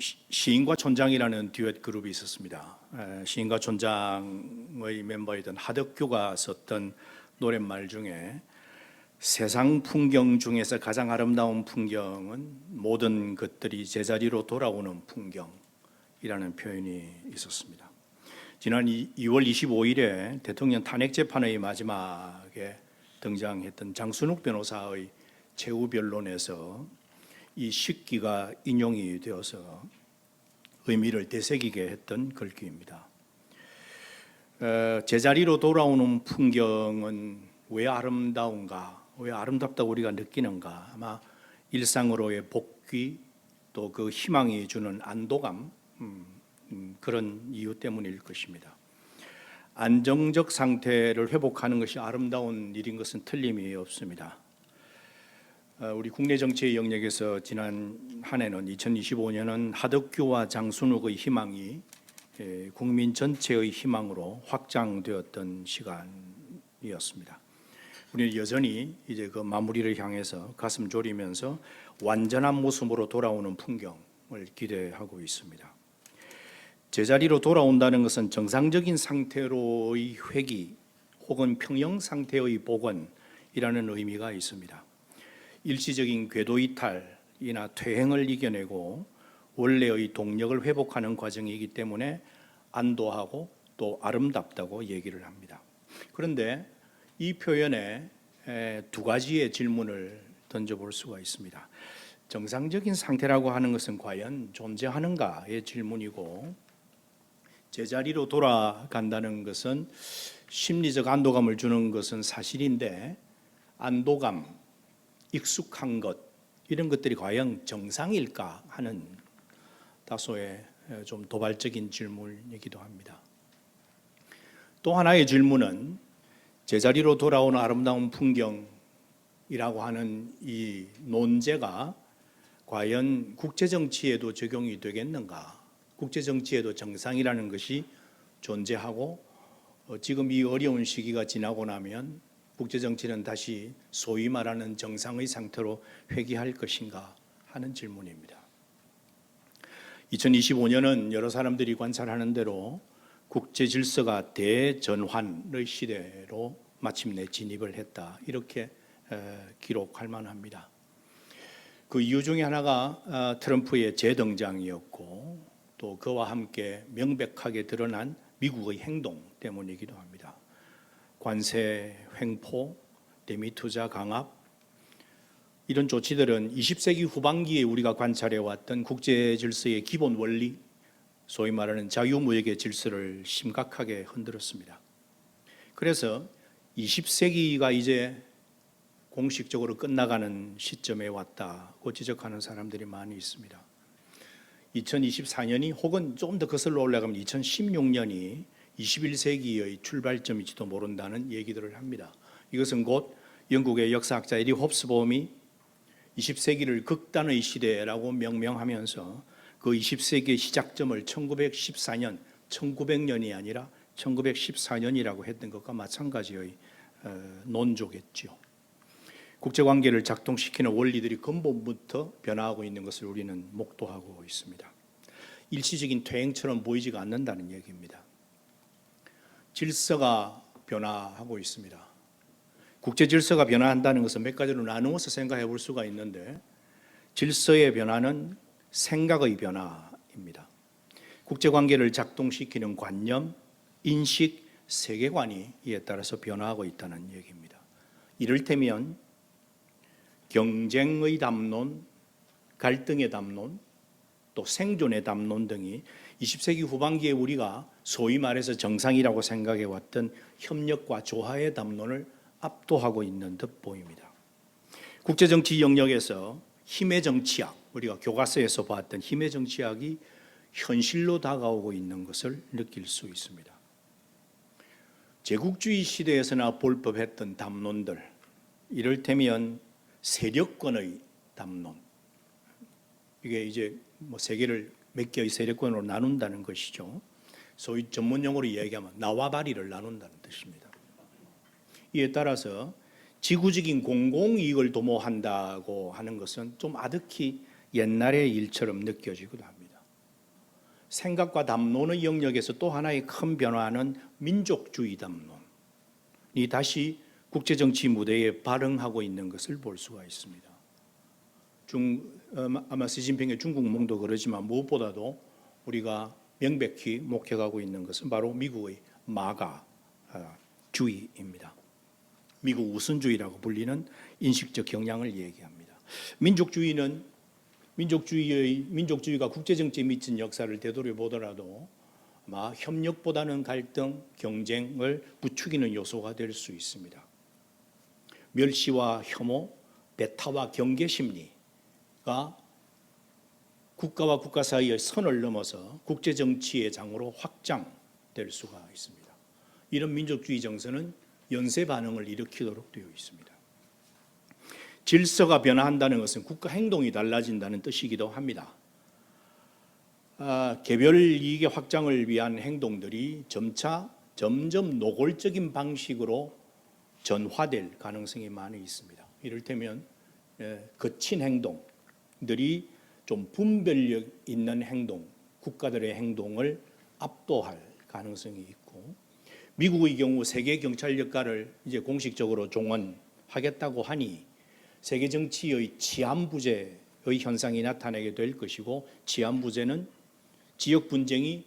시인과 촌장이라는 듀엣 그룹이 있었습니다. 시인과 촌장의 멤버이던 하덕규가 썼던 노랫말 중에 세상 풍경 중에서 가장 아름다운 풍경은 모든 것들이 제자리로 돌아오는 풍경이라는 표현이 있었습니다. 지난 2월 25일에 대통령 탄핵 재판의 마지막에 등장했던 장순욱 변호사의 최후 변론에서 이 식기가 인용이 되어서 의미를 되새기게 했던 글귀입니다. 제자리로 돌아오는 풍경은 왜 아름다운가? 왜 아름답다고 우리가 느끼는가? 아마 일상으로의 복귀, 또 그 희망이 주는 안도감, 그런 이유 때문일 것입니다. 안정적 상태를 회복하는 것이 아름다운 일인 것은 틀림이 없습니다. 우리 국내 정치의 영역에서 지난 한 해는 2025년은 하덕규와 장순욱의 희망이 국민 전체의 희망으로 확장되었던 시간이었습니다. 우리는 여전히 이제 그 마무리를 향해서 가슴 졸이면서 완전한 모습으로 돌아오는 풍경을 기대하고 있습니다. 제자리로 돌아온다는 것은 정상적인 상태로의 회귀 혹은 평형 상태의 복원이라는 의미가 있습니다. 일시적인 궤도 이탈이나 퇴행을 이겨내고 원래의 동력을 회복하는 과정이기 때문에 안도하고 또 아름답다고 얘기를 합니다. 그런데 이 표현에 두 가지의 질문을 던져볼 수가 있습니다. 정상적인 상태라고 하는 것은 과연 존재하는가의 질문이고, 제자리로 돌아간다는 것은 심리적 안도감을 주는 것은 사실인데, 안도감, 익숙한 것, 이런 것들이 과연 정상일까 하는 다소의 좀 도발적인 질문이기도 합니다. 또 하나의 질문은 제자리로 돌아오는 아름다운 풍경이라고 하는 이 논제가 과연 국제정치에도 적용이 되겠는가? 국제정치에도 정상이라는 것이 존재하고 지금 이 어려운 시기가 지나고 나면 국제정치는 다시 소위 말하는 정상의 상태로 회귀할 것인가 하는 질문입니다. 2025년은 여러 사람들이 관찰하는 대로 국제 질서가 대전환의 시대로 마침내 진입을 했다, 이렇게 기록할 만합니다. 그 이유 중에 하나가 트럼프의 재등장이었고, 또 그와 함께 명백하게 드러난 미국의 행동 때문이기도 합니다. 관세 횡포, 대미 투자 강압, 이런 조치들은 20세기 후반기에 우리가 관찰해왔던 국제 질서의 기본 원리, 소위 말하는 자유무역의 질서를 심각하게 흔들었습니다. 그래서 20세기가 이제 공식적으로 끝나가는 시점에 왔다고 지적하는 사람들이 많이 있습니다. 2024년이 혹은 조금 더 거슬러 올라가면 2016년이 21세기의 출발점일지도 모른다는 얘기들을 합니다. 이것은 곧 영국의 역사학자 에리 홉스봄이 20세기를 극단의 시대라고 명명하면서 그 20세기의 시작점을 1914년, 1900년이 아니라 1914년이라고 했던 것과 마찬가지의 논조겠죠. 국제관계를 작동시키는 원리들이 근본부터 변화하고 있는 것을 우리는 목도하고 있습니다. 일시적인 퇴행처럼 보이지가 않는다는 얘기입니다. 질서가 변화하고 있습니다. 국제 질서가 변화한다는 것은 몇 가지로 나누어서 생각해 볼 수가 있는데, 질서의 변화는 생각의 변화입니다. 국제관계를 작동시키는 관념, 인식, 세계관이 이에 따라서 변화하고 있다는 얘기입니다. 이를테면 경쟁의 담론, 갈등의 담론, 또 생존의 담론 등이 20세기 후반기에 우리가 소위 말해서 정상이라고 생각해 왔던 협력과 조화의 담론을 압도하고 있는 듯 보입니다. 국제정치 영역에서 힘의 정치학, 우리가 교과서에서 봤던 힘의 정치학이 현실로 다가오고 있는 것을 느낄 수 있습니다. 제국주의 시대에서나 볼 법했던 담론들, 이를테면 세력권의 담론, 이게 이제 세계를 몇 개의 세력권으로 나눈다는 것이죠. 소위 전문용어로 이야기하면 나와바리를 나눈다는 뜻입니다. 이에 따라서 지구적인 공공이익을 도모한다고 하는 것은 좀 아득히 옛날의 일처럼 느껴지기도 합니다. 생각과 담론의 영역에서 또 하나의 큰 변화는 민족주의 담론이 다시 국제정치 무대에 발흥하고 있는 것을 볼 수가 있습니다. 아마 시진핑의 중국몽도 그러지만 무엇보다도 우리가 명백히 목격하고 있는 것은 바로 미국의 마가주의입니다. 미국 우선주의라고 불리는 인식적 경향을 얘기합니다. 민족주의가 국제정치에 미친 역사를 되돌아보더라도 아마 협력보다는 갈등, 경쟁을 부추기는 요소가 될 수 있습니다. 멸시와 혐오, 배타와 경계 심리가 국가와 국가 사이의 선을 넘어서 국제정치의 장으로 확장될 수가 있습니다. 이런 민족주의 정서는 연쇄 반응을 일으키도록 되어 있습니다. 질서가 변화한다는 것은 국가 행동이 달라진다는 뜻이기도 합니다. 개별 이익의 확장을 위한 행동들이 점점 노골적인 방식으로 전화될 가능성이 많이 있습니다. 이를테면 거친 행동들이 좀 분별력 있는 행동, 국가들의 행동을 압도할 가능성이 있고, 미국의 경우 세계 경찰 역할을 이제 공식적으로 종언하겠다고 하니 세계 정치의 치안부재의 현상이 나타나게 될 것이고, 치안부재는 지역 분쟁이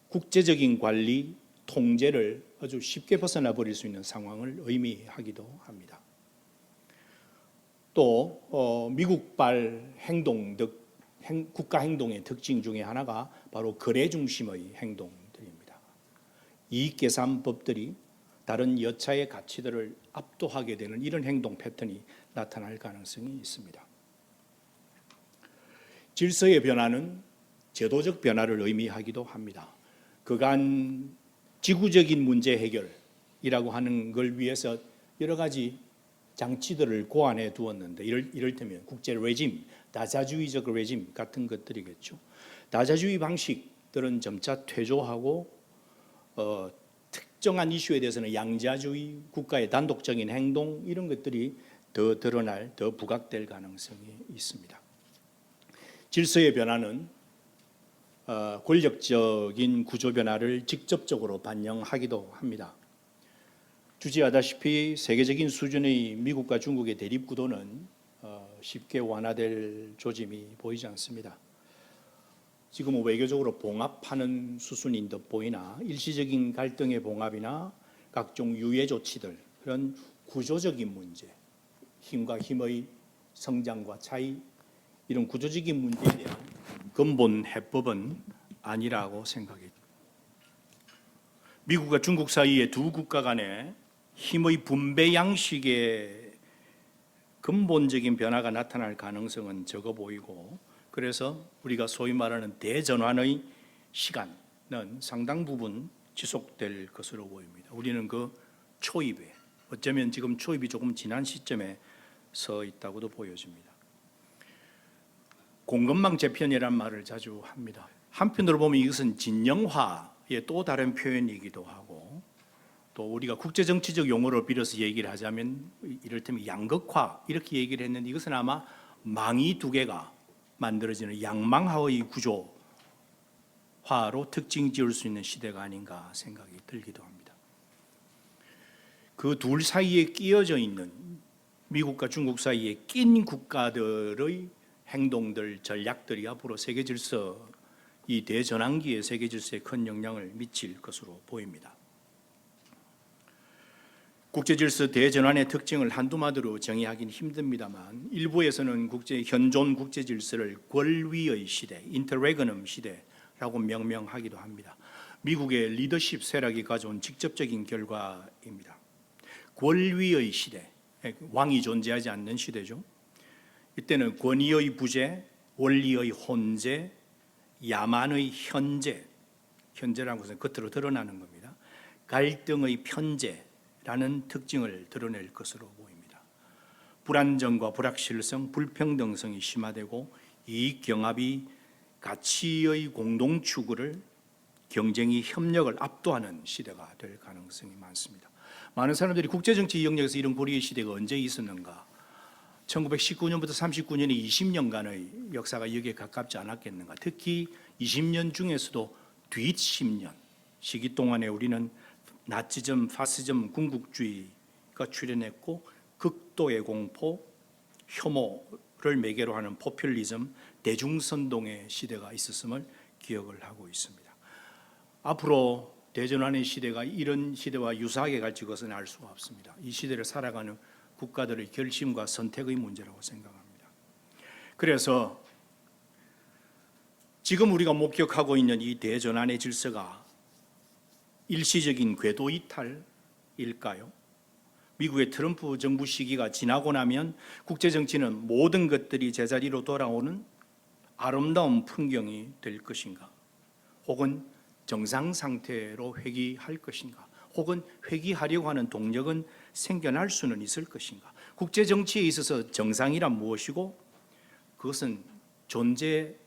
국제적인 관리, 통제를 아주 쉽게 벗어나 버릴 수 있는 상황을 의미하기도 합니다. 또 미국발 국가 행동의 특징 중에 하나가 바로 거래 중심의 행동들입니다. 이익계산법들이 다른 여차의 가치들을 압도하게 되는 이런 행동 패턴이 나타날 가능성이 있습니다. 질서의 변화는 제도적 변화를 의미하기도 합니다. 그간 지구적인 문제 해결이라고 하는 걸 위해서 여러 가지 장치들을 고안해 두었는데, 이를테면 국제 레짐, 다자주의적 레짐 같은 것들이겠죠. 다자주의 방식들은 점차 퇴조하고 특정한 이슈에 대해서는 양자주의, 국가의 단독적인 행동, 이런 것들이 더 드러날, 더 부각될 가능성이 있습니다. 질서의 변화는 권력적인 구조 변화를 직접적으로 반영하기도 합니다. 주지하다시피 세계적인 수준의 미국과 중국의 대립 구도는 쉽게 완화될 조짐이 보이지 않습니다. 지금은 외교적으로 봉합하는 수순인 듯 보이나 일시적인 갈등의 봉합이나 각종 유예 조치들, 그런 구조적인 문제, 힘과 힘의 성장과 차이, 이런 구조적인 문제에 대한 근본 해법은 아니라고 생각합니다. 미국과 중국 사이의 두 국가 간의 힘의 분배 양식의 근본적인 변화가 나타날 가능성은 적어 보이고, 그래서 우리가 소위 말하는 대전환의 시간은 상당 부분 지속될 것으로 보입니다. 우리는 그 초입에, 어쩌면 지금 초입이 조금 지난 시점에 서 있다고도 보여집니다. 공급망 재편이라는 말을 자주 합니다. 한편으로 보면 이것은 진영화의 또 다른 표현이기도 하고, 또 우리가 국제정치적 용어를 빌어서 얘기를 하자면 이를테면 양극화 이렇게 얘기를 했는데, 이것은 아마 망이 두 개가 만들어지는 양망하의 구조화로 특징 지을 수 있는 시대가 아닌가 생각이 들기도 합니다. 그 둘 사이에 끼어져 있는 미국과 중국 사이에 낀 국가들의 행동들, 전략들이 앞으로 세계 질서, 이 대전환기의 세계 질서에 큰 영향을 미칠 것으로 보입니다. 국제 질서 대전환의 특징을 한두 마디로 정의하기는 힘듭니다만, 일부에서는 현존 국제 질서를 권위의 시대, 인터레그넘 시대라고 명명하기도 합니다. 미국의 리더십 세력이 가져온 직접적인 결과입니다. 권위의 시대, 왕이 존재하지 않는 시대죠. 이때는 권위의 부재, 원리의 혼재, 야만의 현재라는 것은 겉으로 드러나는 겁니다. 갈등의 편재라는 특징을 드러낼 것으로 보입니다. 불안정과 불확실성, 불평등성이 심화되고 이익 경합이 가치의 공동 추구를, 경쟁이 협력을 압도하는 시대가 될 가능성이 많습니다. 많은 사람들이 국제정치 영역에서 이런 고리의 시대가 언제 있었는가 1919년부터 39년의 20년간의 역사가 여기에 가깝지 않았겠는가. 특히 20년 중에서도 뒷 10년 시기 동안에 우리는 나치즘, 파시즘, 군국주의가 출현했고 극도의 공포, 혐오를 매개로 하는 포퓰리즘, 대중선동의 시대가 있었음을 기억을 하고 있습니다. 앞으로 대전환의 시대가 이런 시대와 유사하게 갈지 그것은 알 수가 없습니다. 이 시대를 살아가는 국가들의 결심과 선택의 문제라고 생각합니다. 그래서 지금 우리가 목격하고 있는 이 대전환의 질서가 일시적인 궤도 이탈일까요? 미국의 트럼프 정부 시기가 지나고 나면 국제정치는 모든 것들이 제자리로 돌아오는 아름다운 풍경이 될 것인가? 혹은 정상 상태로 회귀할 것인가? 혹은 회귀하려고 하는 동력은 생겨날 수는 있을 것인가? 국제정치에 있어서 정상이란 무엇이고 그것은 존재하기는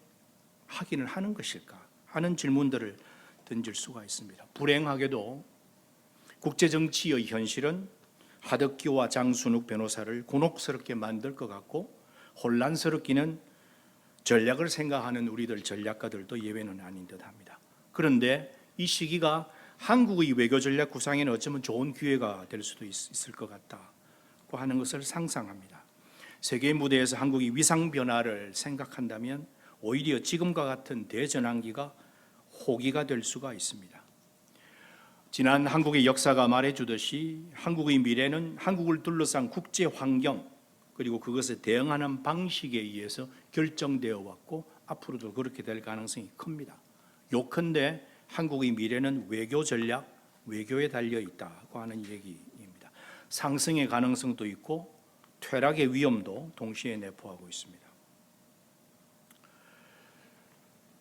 하는 것일까? 하는 질문들을 던질 수가 있습니다. 불행하게도 국제정치의 현실은 하덕기와 장순욱 변호사를 곤혹스럽게 만들 것 같고 혼란스럽기는 전략을 생각하는 우리들 전략가들도 예외는 아닌 듯합니다. 그런데 이 시기가 한국의 외교 전략 구상에는 어쩌면 좋은 기회가 될 수도 있을 것 같다고 하는 것을 상상합니다. 세계 무대에서 한국이 위상 변화를 생각한다면 오히려 지금과 같은 대전환기가 호기가 될 수가 있습니다. 지난 한국의 역사가 말해주듯이 한국의 미래는 한국을 둘러싼 국제 환경 그리고 그것에 대응하는 방식에 의해서 결정되어 왔고 앞으로도 그렇게 될 가능성이 큽니다. 요컨대 한국의 미래는 외교 전략, 외교에 달려 있다고 하는 얘기입니다. 상승의 가능성도 있고 퇴락의 위험도 동시에 내포하고 있습니다.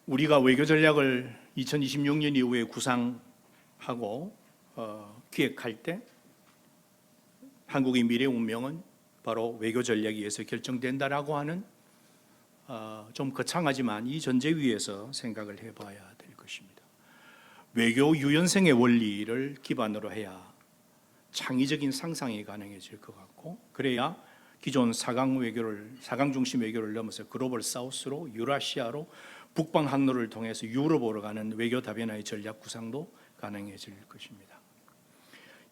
우리가 외교 전략을 2026년 이후에 구상하고 기획할 때 한국의 미래 운명은 바로 외교 전략에 의해서 결정된다라고 하는 좀 거창하지만 이 전제 위에서 생각을 해봐야 될 것입니다. 외교 유연성의 원리를 기반으로 해야 창의적인 상상이 가능해질 것 같고 그래야 기존 사강 중심 외교를 넘어서 글로벌 사우스로 유라시아로 북방 항로를 통해서 유럽으로 가는 외교 다변화의 전략 구상도 가능해질 것입니다.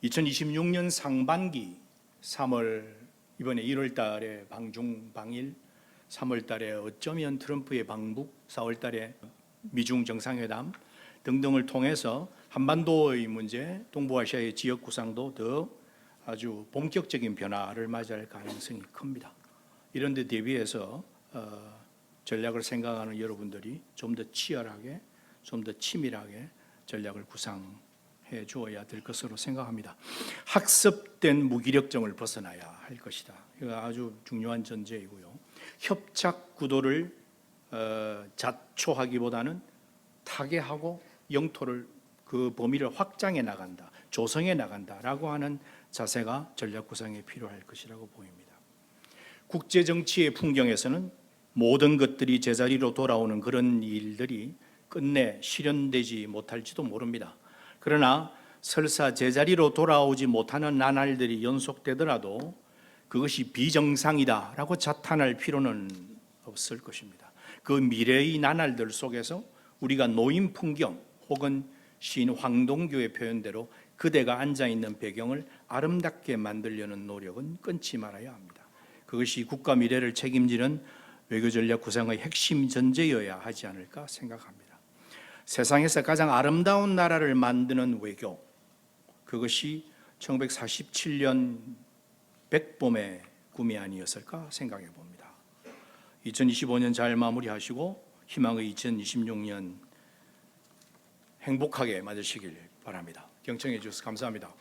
2026년 상반기 3월 이번에 1월 달에 방중 방일 3월 달에 어쩌면 트럼프의 방북 4월 달에 미중 정상회담 등등을 통해서 한반도의 문제, 동부아시아의 지역 구상도 더 아주 본격적인 변화를 맞이할 가능성이 큽니다. 이런 데 대비해서 전략을 생각하는 여러분들이 좀 더 치열하게, 좀 더 치밀하게 전략을 구상해 주어야 될 것으로 생각합니다. 학습된 무기력증을 벗어나야 할 것이다. 이거 아주 중요한 전제이고요. 협착 구도를 자초하기보다는 타개하고 영토를 그 범위를 확장해 나간다, 조성해 나간다라고 하는 자세가 전략 구상에 필요할 것이라고 보입니다. 국제 정치의 풍경에서는 모든 것들이 제자리로 돌아오는 그런 일들이 끝내 실현되지 못할지도 모릅니다. 그러나 설사 제자리로 돌아오지 못하는 나날들이 연속되더라도 그것이 비정상이다라고 자탄할 필요는 없을 것입니다. 그 미래의 나날들 속에서 우리가 노인 풍경 혹은 시인 황동규의 표현대로 그대가 앉아있는 배경을 아름답게 만들려는 노력은 끊지 말아야 합니다. 그것이 국가 미래를 책임지는 외교전략 구상의 핵심 전제여야 하지 않을까 생각합니다. 세상에서 가장 아름다운 나라를 만드는 외교, 그것이 1947년 백범의 꿈이 아니었을까 생각해 봅니다. 2025년 잘 마무리하시고 희망의 2026년 행복하게 맞으시길 바랍니다. 경청해 주셔서 감사합니다.